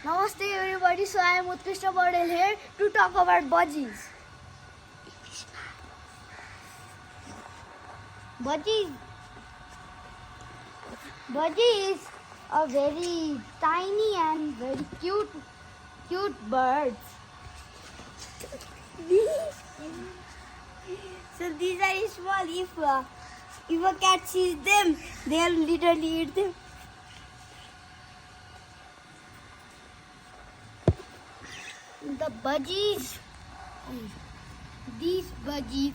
Namaste everybody, so I am Utkrishta here to talk about budgies. Budgie is a very tiny and very cute bird. So these are small. If a cat sees them, they'll literally eat them. The budgies, these budgies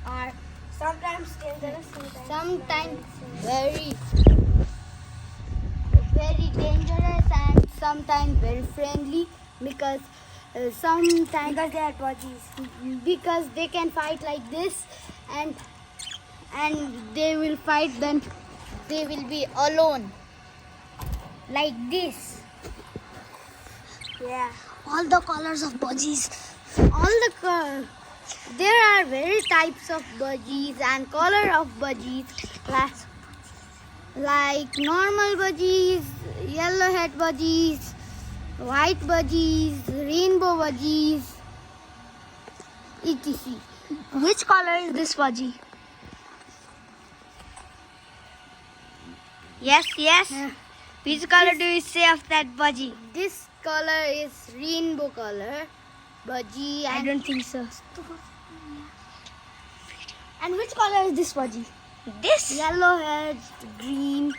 are Sometimes dangerous, sometimes very dangerous and sometimes very friendly because sometimes because they are budgies. because they can fight like this and they will fight, then they will be alone like this. Yeah. All the colors of budgies, there are very types of budgies and color of budgies, like normal budgies, yellow-head budgies, white budgies, rainbow budgies, etc. Which color is this budgie? Yes. Yeah. Which color do you say of that budgie? This color is rainbow color budgie. I don't think so. And which color is this budgie? This? Yellow-head, green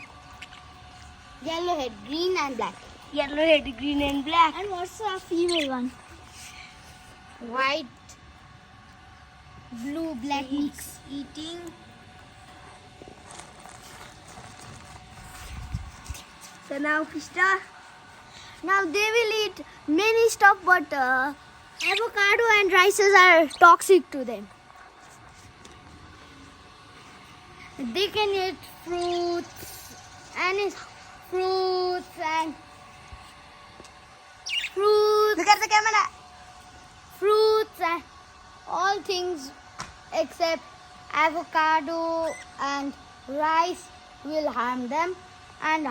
and black. Yellow-head, green and black. And what's the female one? White, blue, black mix. Eating. So now, Krishna. Now they will eat many stuff, but avocado and rices are toxic to them. They can eat fruits and Look at the camera. fruits and all things except avocado and rice will harm them, and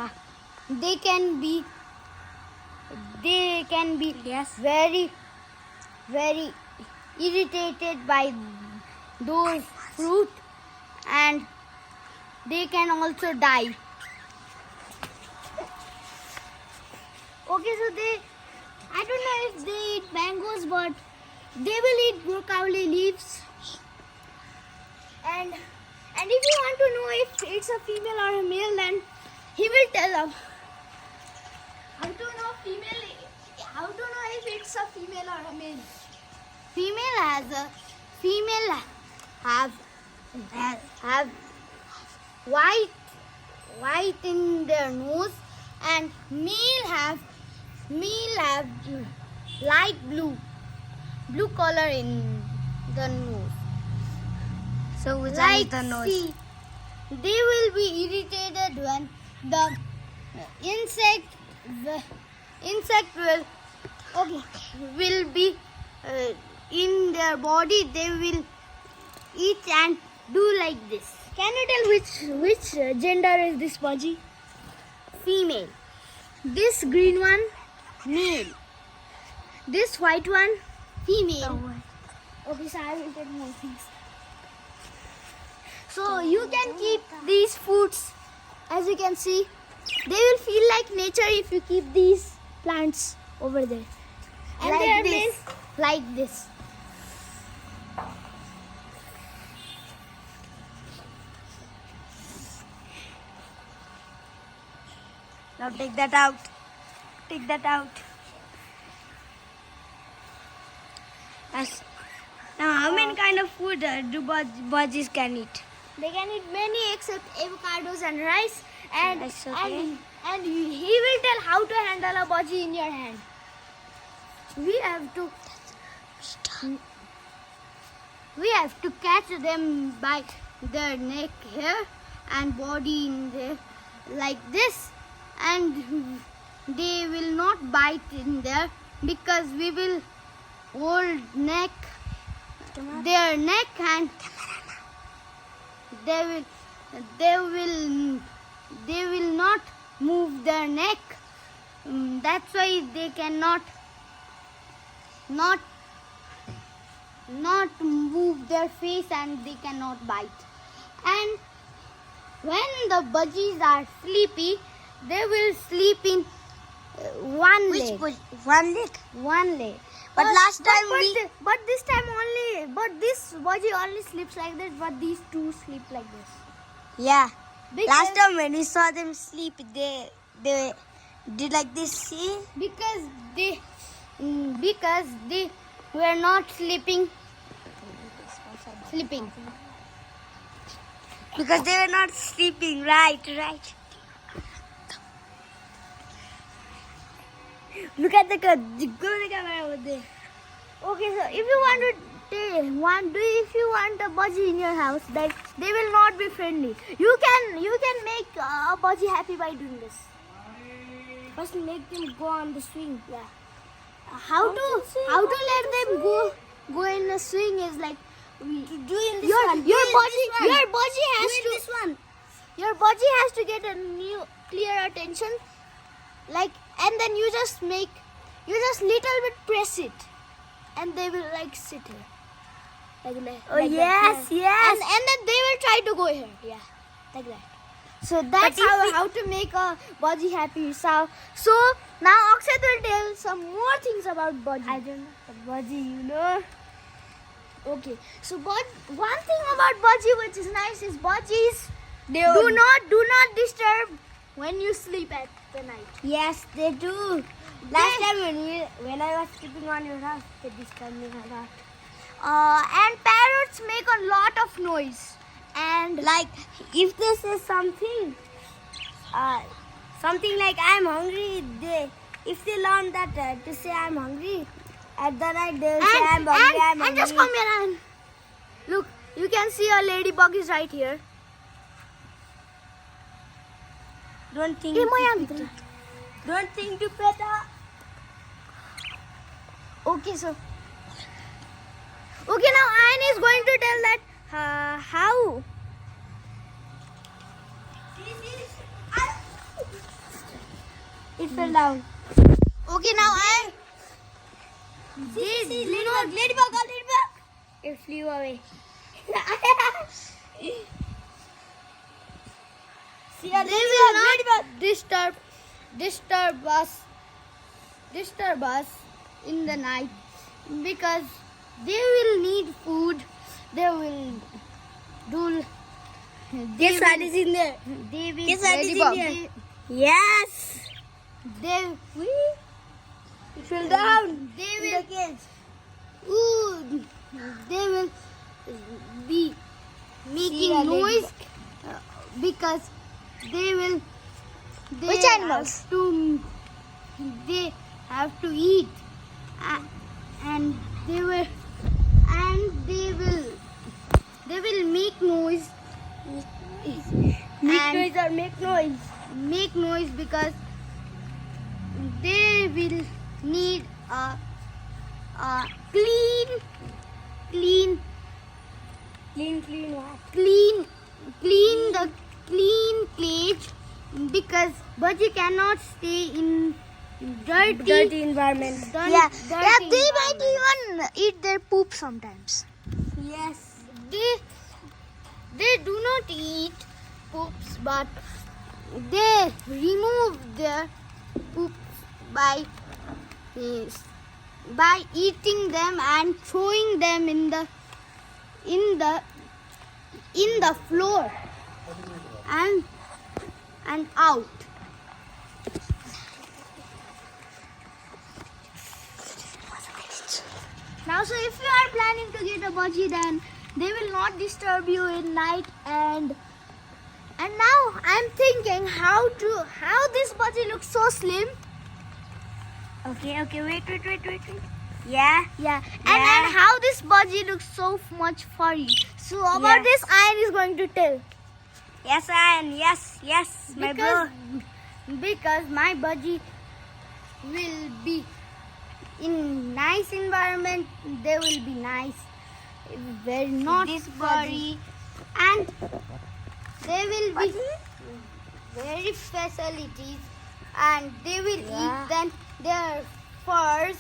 they can be Yes. very irritated by those fruit, and they can also die. Okay, so I don't know if they eat mangoes, but they will eat broccoli leaves. And if you want to know if it's a female or a male, then he will tell them. How to know if it's a female or a male? Female have white in their nose, and male have light blue color in the nose. So which one Like is the nose? see, they will be irritated when the insect will be in their body. They will eat and do like this. Can you tell which gender is this budgie? Female. This green one, Male. this white one, Female. Okay, so I will tell more things. So you can keep these foods, as you can see. They will feel like nature if you keep these plants over there. And like they are this. Like this. Now take that out. Yes. Now how many kind of food do budgies can eat? They can eat many except avocados and rice. And Rice, okay. and he will tell how to handle a budgie in your hand. We have to catch them by their neck here and body in there like this, and they will not bite in there because we will hold their neck, and they will not move their neck That's why they cannot not move their face and they cannot bite. And when the budgies are sleepy, they will sleep in one leg. One leg. One leg. But last time but this time only. But this budgie only sleeps like this. But these two sleep like this. Yeah. Because, Last time when we saw them sleep, they did like this. See? because they were not sleeping. Because they were not sleeping. Right. Look at the camera over there. Okay, so if you if you want a budgie in your house, like they will not be friendly. You can make a budgie happy by doing this. First, make them go on the swing. Yeah. How to let them go in a swing is like Doing this your one. budgie has Doing to this one. your budgie has to get a new clear attention, like, and then you just little bit press it, and they will like sit here. Oh yes. And then they will try to go here. Yeah, like that. So that's how to make a budgie happy. So now Akshat will tell some more things about budgie. I don't know the budgie, you know. Okay. So one thing about budgie which is nice is budgies They do not disturb when you sleep at the night. Yes, they do. Last time when I was sleeping on your house, they disturbed me a lot. And parrots make a lot of noise. And Like if they say something like I'm hungry, if they learn that to say I'm hungry, at the night they will say I'm hungry. And just come here and look. You can see a ladybug is right here. Don't think. Hey, Moyan. Don't think to better. Okay, so now Ayan is going to tell that how. It fell down. Okay, now Ayan. See, ladybug. It flew away. See, They will not disturb us in the night because they will need food. They will do. Guess what is in there? They will. Guess what is in ladybug. there? Yes. It fell down. They In will. the cage. Ooh, they will be making a noise because they will. Which animals? They have to eat, and they will make noise. Make noise because they will need a clean cage because budgie cannot stay in dirty environment. dirty They might environment. even eat their poop sometimes. Yes, they do not eat poops, but they remove their poops by eating them and throwing them in the floor and out. Now, so if you are planning to get a budgie, then they will not disturb you in night. And now I'm thinking how this budgie looks so slim. Okay, wait. Yeah. And how this budgie looks so much furry. So about this, Ayan is going to tell. Yes, Ayan. Yes, my bro. Because my budgie will be in nice environment. They will be nice, very not This furry, and they will be very facilities and they will Yeah. eat. Then their furs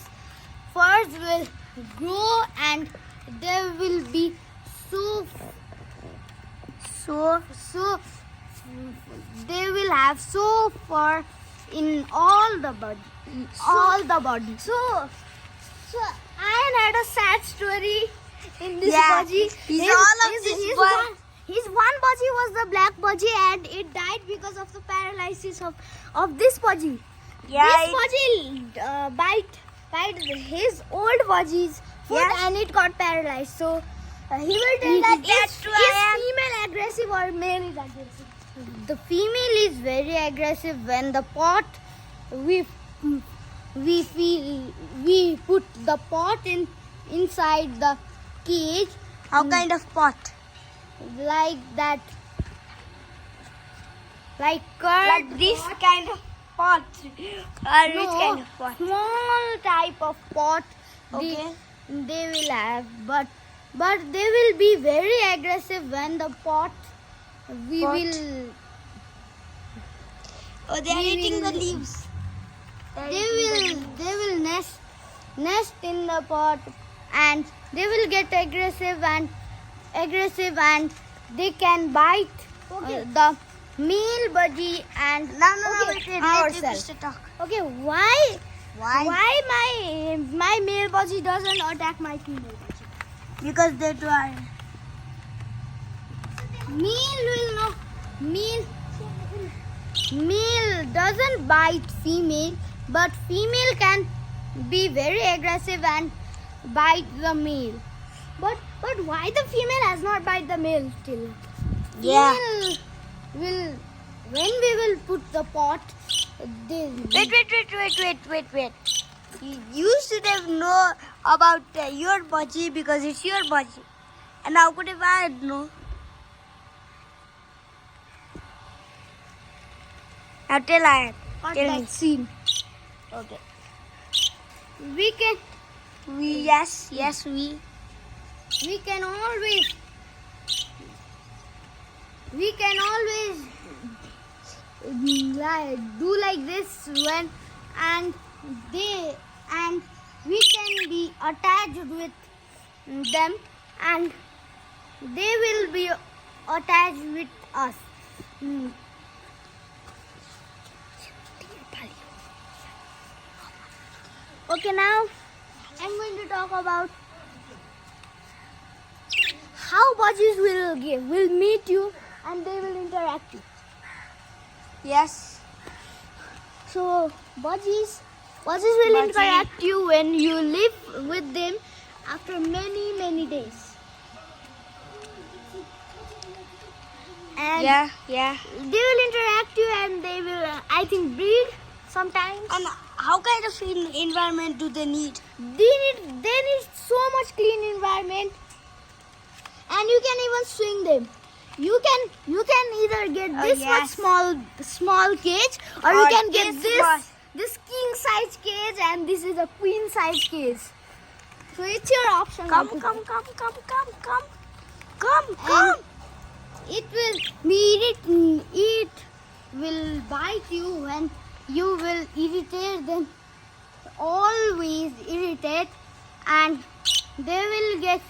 will grow, and they will be so they will have so fur in all the body. So I had a sad story in this Yeah. Budgie. His one Budgie was the black Budgie, and it died because of the paralysis of this Budgie. This Budgie bite his old Budgie's foot, Yes. and it got paralyzed. So he will tell that is female aggressive or male is aggressive. The female is very aggressive when the pot we put the pot inside the cage. How kind of pot? Like that, like curd. Like this kind of pot, or No, which kind of pot? small type of pot. Okay. They will have, but they will be very aggressive when the pot we Pot. will. Oh, they are We eating the will- leaves. They will nest in the pot, and they will get aggressive and they can bite the male budgie and Wait, let ourselves. Utkrishta talk. Okay, why Why my male Budgie doesn't attack my female Budgie? Because they try. male will not male doesn't bite female, but female can be very aggressive and bite the male. But why the female has not bite the male still? Female will, when we will put the pot, they Wait. You should have known about your Budgie because it's your Budgie. And how could I know? Now tell I. Not Tell me. that scene. Okay. We can always do like this when and we can be attached with them, and they will be attached with us. Okay, now I'm going to talk about how budgies will meet you and they will interact you. Yes. So budgies will Budgie. interact you when you live with them after many days. And Yeah. they will interact you and they will, I think, breed sometimes. And how kind of environment do they need? They need so much clean environment, and you can even swing them. You can either get this yes. much small cage, or you Or can get this much. this king size cage, and this is a queen size cage. So it's your option. Come. And it will bite you and you will irritate them. Always irritate, and they will get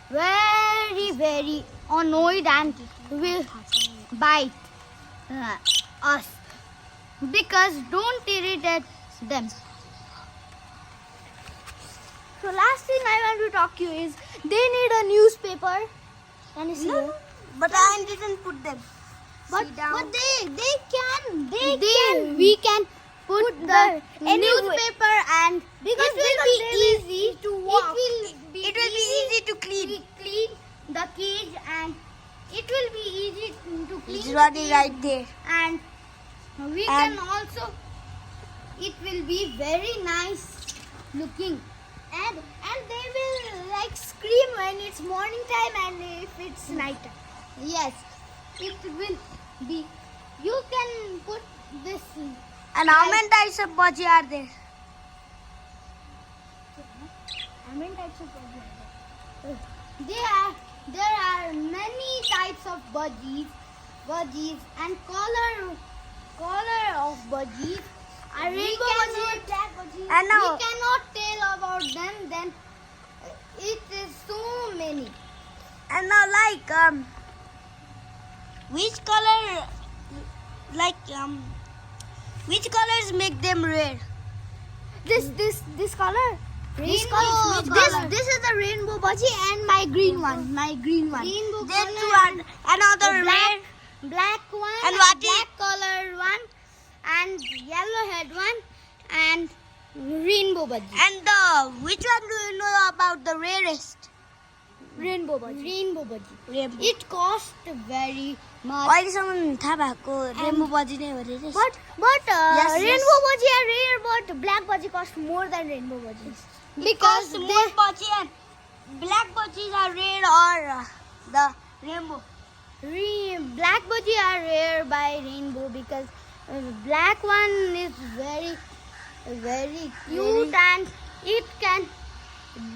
very annoyed and will bite us, because don't irritate them. So last thing I want to talk to you is they need a newspaper. Can you see No, it? but I didn't put them. But Sit down. we can put the Anyway. newspaper, and Because it will be they will easy to walk. It will be easy to clean. clean the cage, and it will be easy to clean It's the running cage, right there. and we And- can also, it will be very nice looking, and they will like scream when it's morning time and if it's night time. Yes, it will be. You can put this. And how many types of Budgie are there? How many types of budgies? There are many types of budgies, and color of budgies. A rainbow budgie, black budgie. And now we cannot tell about them. Then it is so many. And now, which color, which colors make them rare? This color. Rainbow color. This is the rainbow budgie and my green one. Rainbow Then color. another rare. Black one. And what is- black color one. And yellow head one. And rainbow budgie. And which one do you know about the rarest? Rainbow budgie. Rainbow. It cost very much. अहिलेसम्म थाहा भएको rainbow बजी नै हो रे रे। But Yes, rainbow budgie are rare, but black budgie cost more than rainbow budgie. Because more budgie and black budgies are rare or the rainbow. Black budgie are rare by rainbow because black one is very cute and it can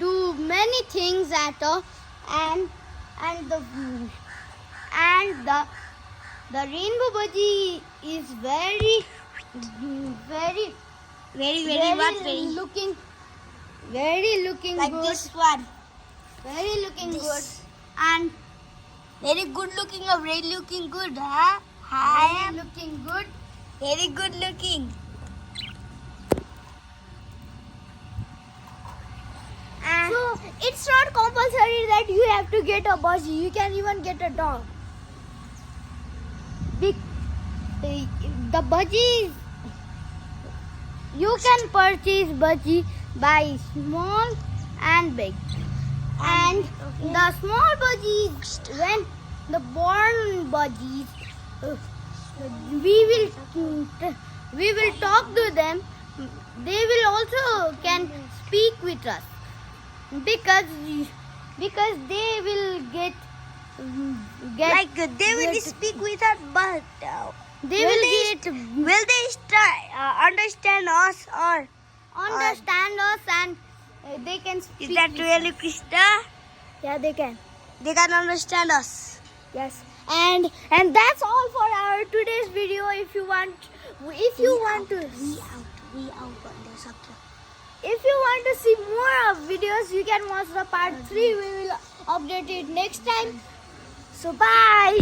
do many things at all, and the rainbow budgie is very looking Like good. this one. Very looking This. good. And Very good looking or very looking good, huh? I very am looking good. very good looking. And So it's not compulsory that you have to get a budgie. You can even get a dog. the budgies, you can purchase budgie by small and big. And the small budgies, when the born budgies, we will talk to them. They will also can speak with us because they will get Like they will get- speak with us, but they will will get understand us or understand us, and they can speak. is that with really Krishna? Yeah, they can. They can understand us. Yes. And that's all for our today's video. If you want to We out on the subject. if you want to see more of videos, you can watch the part 3. We will update it next time. So bye.